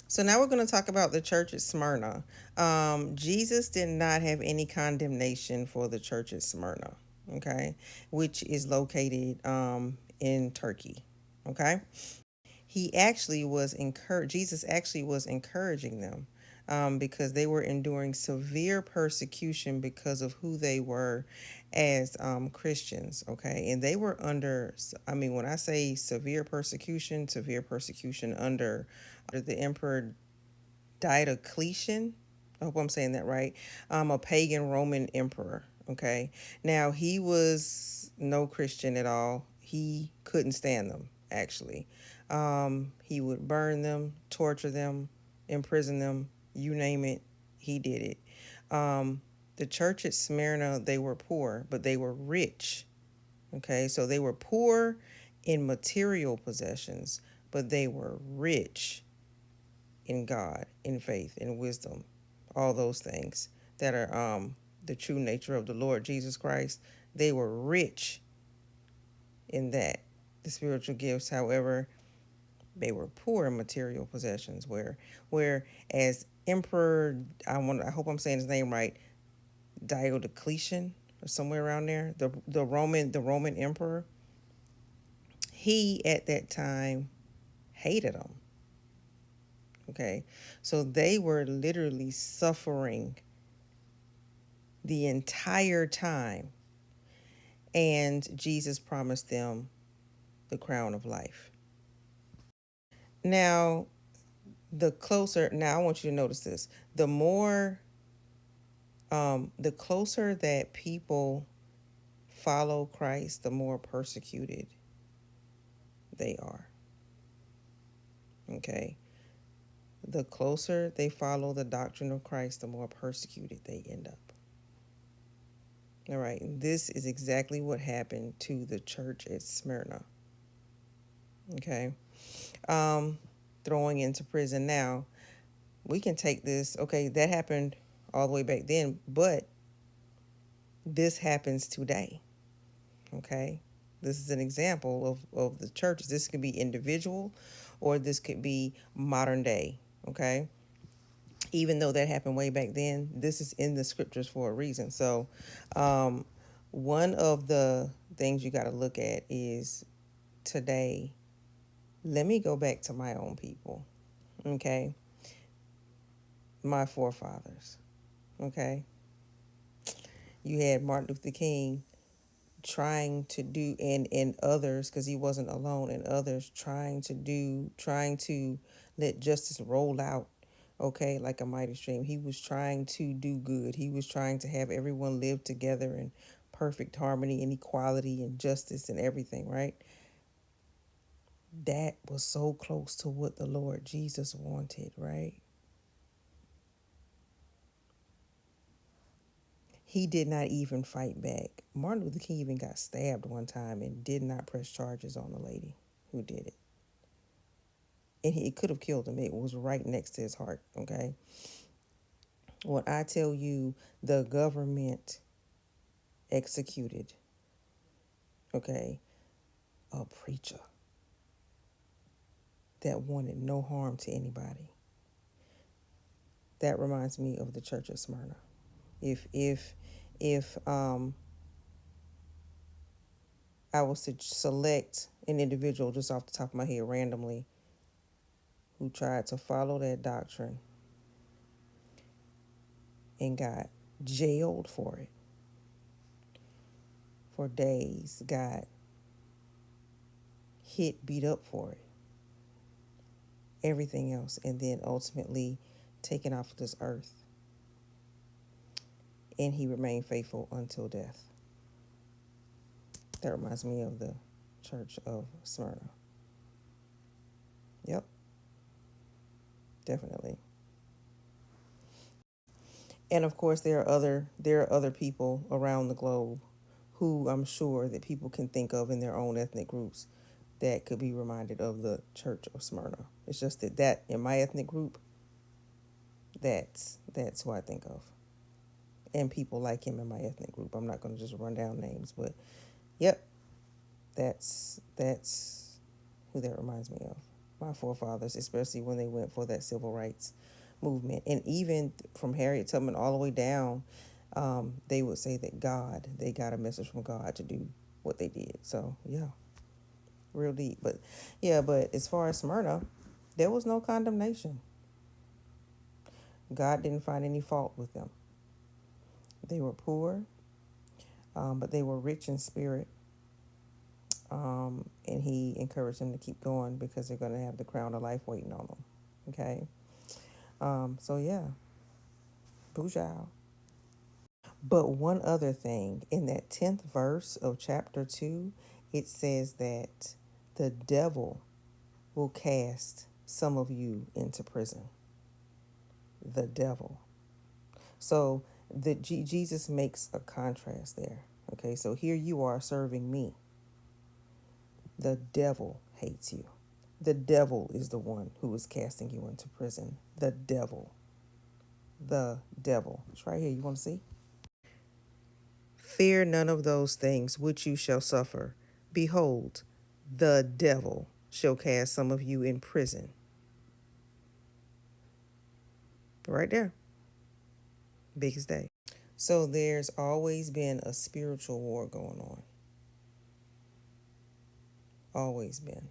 So now we're going to talk about the church at Smyrna. Jesus did not have any condemnation for the church at Smyrna, okay, which is located in Turkey, okay. He actually was encouraged. Jesus actually was encouraging them because they were enduring severe persecution because of who they were as Christians. Okay, and they were under. I mean, when I say severe persecution under the emperor Diocletian. I hope I'm saying that right. A pagan Roman emperor. Okay. Now, he was no Christian at all. He couldn't stand them, actually. He would burn them, torture them, imprison them, you name it, he did it. The church at Smyrna, they were poor, but they were rich. Okay. So they were poor in material possessions, but they were rich in God, in faith, in wisdom, all those things that are the true nature of the Lord Jesus Christ. They were rich in that. The spiritual gifts, however, they were poor in material possessions. Where as Emperor, I hope I'm saying his name right, Diocletian or somewhere around there, the Roman emperor, he at that time hated them. Okay, so they were literally suffering the entire time. And Jesus promised them the crown of life. Now, now I want you to notice this. The closer that people follow Christ, the more persecuted they are. Okay. The closer they follow the doctrine of Christ, the more persecuted they end up. All right. This is exactly what happened to the church at Smyrna. Okay. Um, Throwing into prison now. We can take this. Okay, that happened all the way back then, but this happens today. Okay. This is an example of the churches. This could be individual or this could be modern day. Okay. Even though that happened way back then, this is in the scriptures for a reason. So, um, one of the things you got to look at is today. Let me go back to my own people. Okay. My forefathers. Okay. You had Martin Luther King trying to do, and others, because he wasn't alone, and others trying to let justice roll out, okay, like a mighty stream. He was trying to do good. He was trying to have everyone live together in perfect harmony and equality and justice and everything, right? That was so close to what the Lord Jesus wanted, right? He did not even fight back. Martin Luther King even got stabbed one time and did not press charges on the lady who did it. And it could have killed him. It was right next to his heart, okay? When I tell you the government executed, okay, a preacher that wanted no harm to anybody, that reminds me of the church of Smyrna. If I was to select an individual just off the top of my head randomly who tried to follow that doctrine and got jailed for days, got beat up for it, everything else, and then ultimately taken off of this earth. And he remained faithful until death. That reminds me of the church of Smyrna. Yep, definitely. And of course, there are other people around the globe who I'm sure that people can think of in their own ethnic groups that could be reminded of the church of Smyrna. It's just that in my ethnic group, that's who I think of, and people like him in my ethnic group. I'm not going to just run down names, but yep, that's who that reminds me of. my forefathers, especially when they went for that civil rights movement. And even from Harriet Tubman all the way down, they would say that they got a message from God to do what they did. So, yeah, real deep. But, yeah, but as far as Smyrna, there was no condemnation. God didn't find any fault with them. They were poor, but they were rich in spirit. And he encouraged them to keep going because they're going to have the crown of life waiting on them. Okay. So yeah, Bujao. But one other thing, in that 10th verse of chapter 2, it says that the devil will cast some of you into prison. The devil. So Jesus makes a contrast there. Okay, so here you are serving me. The devil hates you. The devil is the one who is casting you into prison. The devil. The devil. It's right here. You want to see? Fear none of those things which you shall suffer. Behold, the devil shall cast some of you in prison. Right there. Biggest day. So there's always been a spiritual war going on. Always been.